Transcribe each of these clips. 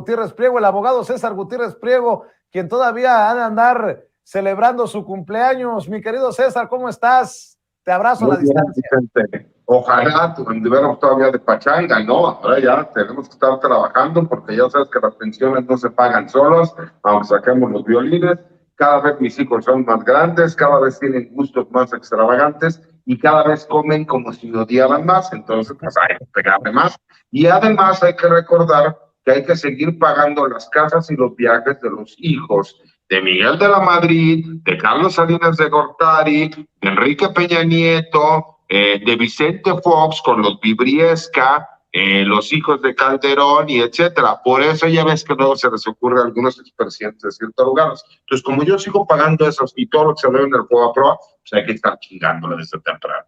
Gutiérrez Priego, el abogado César Gutiérrez Priego, quien todavía ha de andar celebrando su cumpleaños. Mi querido César, ¿cómo estás? Te abrazo a la distancia. Vicente. Ojalá tuviéramos todavía de pachanga, ¿no? Ahora ya tenemos que estar trabajando porque ya sabes que las pensiones no se pagan solos, aunque saquemos los violines. Cada vez mis hijos son más grandes, cada vez tienen gustos más extravagantes y cada vez comen como si me odiaran más, entonces pues hay que pegarle más. Y además hay que recordar que hay que seguir pagando las casas y los viajes de los hijos de Miguel de la Madrid, de Carlos Salinas de Gortari, de Enrique Peña Nieto, de Vicente Fox con los Vibriesca, los hijos de Calderón y etcétera. Por eso ya ves que luego se les ocurre a algunos expresidentes de ciertos lugares. Entonces, como yo sigo pagando esos y todo lo que se ve en el juego a prueba, pues hay que estar chingándole desde temprano.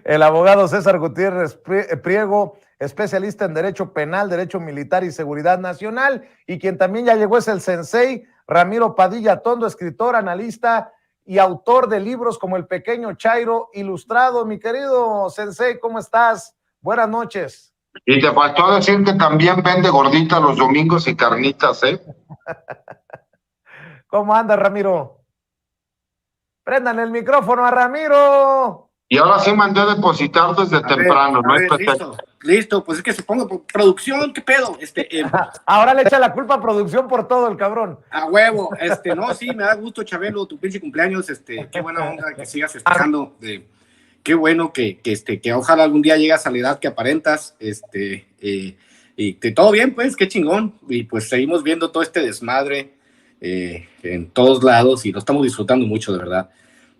El abogado César Gutiérrez Priego, especialista en Derecho Penal, Derecho Militar y Seguridad Nacional, y quien también ya llegó es el sensei Ramiro Padilla Tondo, escritor, analista y autor de libros como El Pequeño Chairo Ilustrado. Mi querido sensei, ¿cómo estás? Buenas noches. Y te faltó decir que también vende gordita los domingos y carnitas, ¿eh? ¿Cómo anda, Ramiro? Prendan el micrófono a Ramiro. Y ahora sí mandé a depositar desde temprano, ¿no? Listo, pues es que se ponga producción, ¿qué pedo? Ahora le echa la culpa a producción por todo el cabrón. A huevo, no, sí, me da gusto, Chabelo, tu pinche cumpleaños, qué buena onda que sigas festejando, qué bueno que ojalá algún día llegas a la edad que aparentas, y que todo bien, pues, qué chingón, y pues seguimos viendo todo este desmadre en todos lados, y lo estamos disfrutando mucho, de verdad.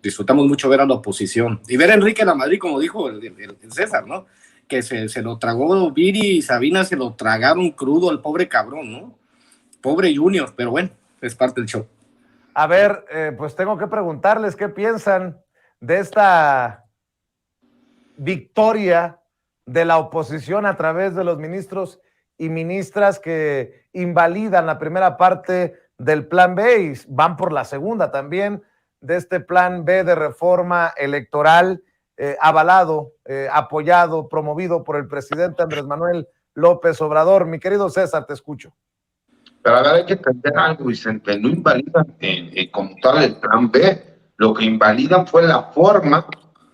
Disfrutamos mucho ver a la oposición y ver a Enrique de la Madrid, como dijo el César, ¿no? Que se lo tragó Viri y Sabina, se lo tragaron crudo al pobre cabrón, ¿no? Pobre Junior, pero bueno, es parte del show. A ver, pues tengo que preguntarles qué piensan de esta victoria de la oposición a través de los ministros y ministras que invalidan la primera parte del plan B y van por la segunda también, de este plan B de reforma electoral avalado, apoyado, promovido por el presidente Andrés Manuel López Obrador. Mi querido César, te escucho. Pero a ver, hay que entender algo, Vicente, no invalidan como tal el plan B, lo que invalidan fue la forma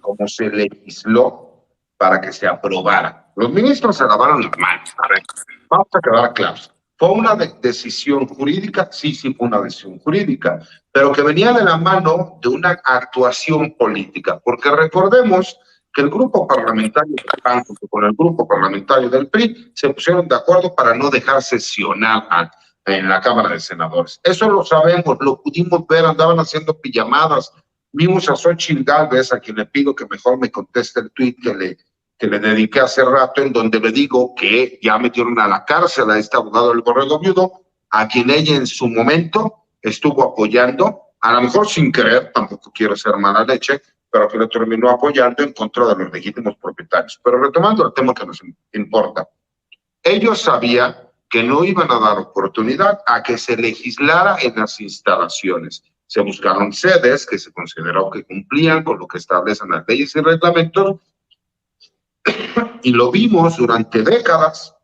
como se legisló para que se aprobara. Los ministros se lavaron las manos, a ver, vamos a quedar claros. ¿Fue una decisión jurídica? Sí, fue una decisión jurídica, pero que venía de la mano de una actuación política, porque recordemos que el grupo parlamentario del PAN junto con el grupo parlamentario del PRI se pusieron de acuerdo para no dejar sesionar en la Cámara de Senadores. Eso lo sabemos, lo pudimos ver, andaban haciendo pijamadas. Vimos a Xochitl Gálvez, a quien le pido que mejor me conteste el tuit que le dediqué hace rato, en donde le digo que ya metieron a la cárcel a este abogado del Borrego Viudo, a quien ella en su momento estuvo apoyando, a lo mejor sin querer, tampoco quiero ser mala leche, pero que lo terminó apoyando en contra de los legítimos propietarios. Pero retomando el tema que nos importa, ellos sabían que no iban a dar oportunidad a que se legislara en las instalaciones. Se buscaron sedes que se consideró que cumplían con lo que establecen las leyes y reglamentos, y lo vimos durante décadas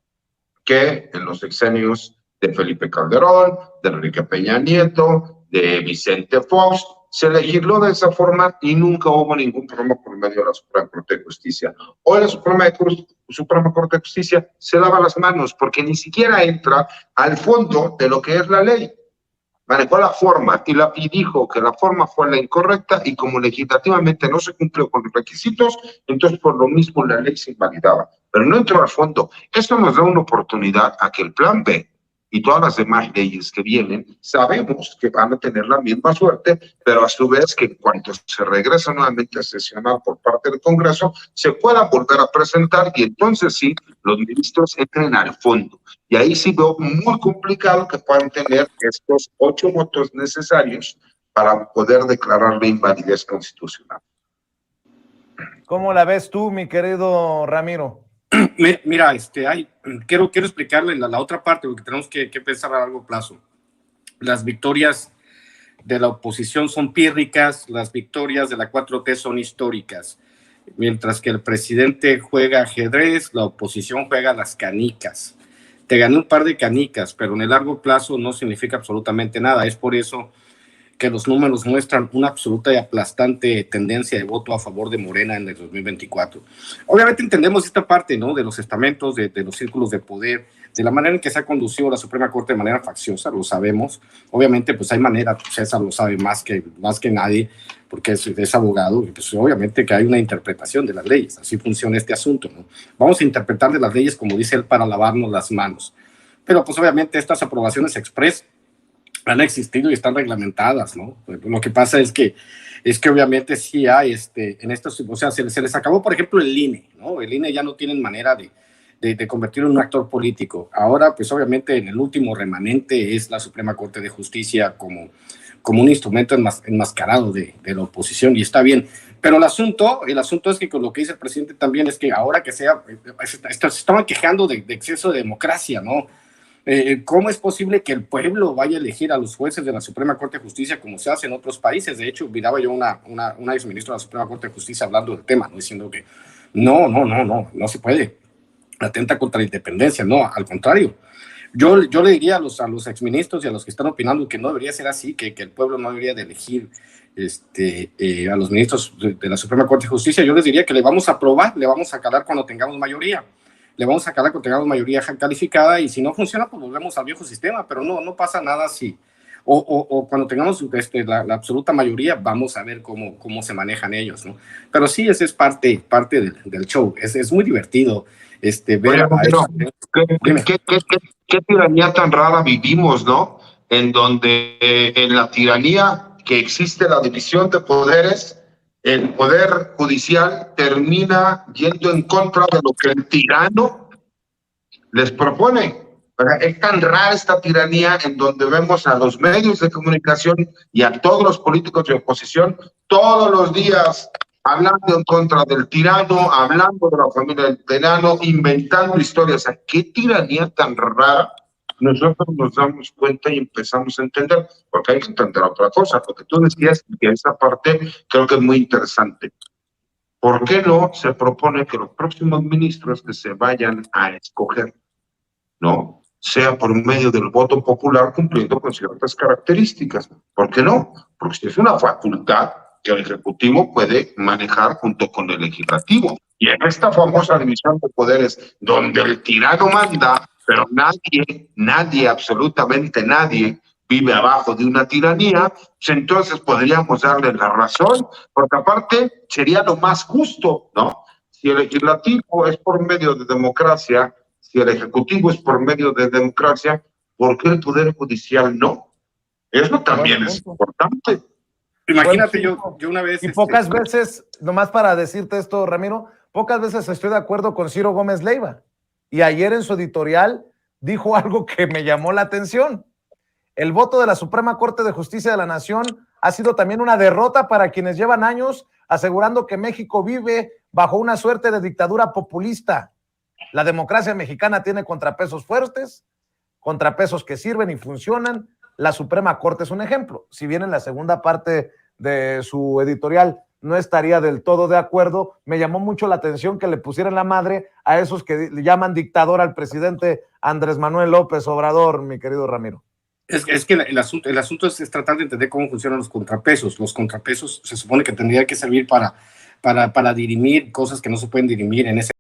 que en los sexenios de Felipe Calderón, de Enrique Peña Nieto, de Vicente Fox, se legisló de esa forma y nunca hubo ningún problema por medio de la Suprema Corte de Justicia. Hoy la Suprema Corte de Justicia se lava las manos porque ni siquiera entra al fondo de lo que es la ley. Manejó la forma y dijo que la forma fue la incorrecta y como legislativamente no se cumplió con los requisitos, entonces por lo mismo la ley se invalidaba. Pero no entró al fondo. Esto nos da una oportunidad a que el plan B y todas las demás leyes que vienen, sabemos que van a tener la misma suerte, pero a su vez que en cuanto se regresa nuevamente a sesionar por parte del Congreso, se puedan volver a presentar y entonces sí, los ministros entren al fondo. Y ahí sí veo muy complicado que puedan tener estos 8 votos necesarios para poder declarar la invalidez constitucional. ¿Cómo la ves tú, mi querido Ramiro? Mira, quiero explicarle la otra parte, porque tenemos que pensar a largo plazo. Las victorias de la oposición son pírricas, las victorias de la 4T son históricas. Mientras que el presidente juega ajedrez, la oposición juega las canicas. te gané un par de canicas, pero en el largo plazo no significa absolutamente nada. Es por eso que los números muestran una absoluta y aplastante tendencia de voto a favor de Morena en el 2024. Obviamente entendemos esta parte, ¿no?, de los estamentos, de los círculos de poder, de la manera en que se ha conducido la Suprema Corte de manera facciosa, lo sabemos. Obviamente, pues hay manera, César lo sabe más que nadie, porque es abogado, y pues obviamente que hay una interpretación de las leyes, así funciona este asunto, ¿no? Vamos a interpretar de las leyes, como dice él, para lavarnos las manos. Pero pues obviamente estas aprobaciones express han existido y están reglamentadas, ¿no? Lo que pasa es que obviamente sí hay, en estos, o sea, se les acabó, por ejemplo, el INE, ¿no? El INE ya no tienen manera de convertirlo en un actor político. Ahora, pues obviamente, en el último remanente es la Suprema Corte de Justicia como un instrumento enmascarado de la oposición, y está bien. Pero el asunto es que con lo que dice el presidente también es que ahora que se estaban quejando de exceso de democracia, ¿no? ¿Cómo es posible que el pueblo vaya a elegir a los jueces de la Suprema Corte de Justicia como se hace en otros países? De hecho, miraba yo una exministra de la Suprema Corte de Justicia hablando del tema, ¿no?, diciendo que no se puede, atenta contra la independencia. No, al contrario. Yo le diría a los exministros y a los que están opinando que no debería ser así, que el pueblo no debería de elegir a los ministros de la Suprema Corte de Justicia. Yo les diría que le vamos a aprobar, le vamos a calar cuando tengamos mayoría. Le vamos a calar cuando tengamos mayoría calificada, y si no funciona, pues volvemos al viejo sistema, pero no pasa nada si... O cuando tengamos la absoluta mayoría, vamos a ver cómo se manejan ellos, ¿no? Pero sí, ese es parte del show. Es muy divertido ver ¿Qué tiranía tan rara vivimos, ¿no? En donde en la tiranía que existe la división de poderes, el poder judicial termina yendo en contra de lo que el tirano les propone. Es tan rara esta tiranía en donde vemos a los medios de comunicación y a todos los políticos de oposición todos los días hablando en contra del tirano, hablando de la familia del tirano, inventando historias. ¿Qué tiranía tan rara? Nosotros nos damos cuenta y empezamos a entender, porque hay que entender otra cosa, porque tú decías que esa parte creo que es muy interesante. ¿Por qué no se propone que los próximos ministros que se vayan a escoger, ¿no?, sea por medio del voto popular cumpliendo con ciertas características? ¿Por qué no? Porque si es una facultad que el Ejecutivo puede manejar junto con el Legislativo. Y en esta famosa división de poderes, donde el tirano manda, pero nadie, absolutamente nadie, vive abajo de una tiranía, pues entonces podríamos darle la razón, porque aparte sería lo más justo, ¿no? Si el Legislativo es por medio de democracia, si el Ejecutivo es por medio de democracia, ¿por qué el Poder Judicial no? Eso también es importante. Imagínate, yo una vez... Y pocas veces, nomás para decirte esto, Ramiro, pocas veces estoy de acuerdo con Ciro Gómez Leiva. Y ayer en su editorial dijo algo que me llamó la atención. El voto de la Suprema Corte de Justicia de la Nación ha sido también una derrota para quienes llevan años asegurando que México vive bajo una suerte de dictadura populista. La democracia mexicana tiene contrapesos fuertes, contrapesos que sirven y funcionan. La Suprema Corte es un ejemplo. Si bien en la segunda parte de su editorial no estaría del todo de acuerdo, me llamó mucho la atención que le pusieran la madre a esos que le llaman dictador al presidente Andrés Manuel López Obrador, mi querido Ramiro. Es que el asunto es tratar de entender cómo funcionan los contrapesos. Los contrapesos se supone que tendrían que servir para dirimir cosas que no se pueden dirimir en ese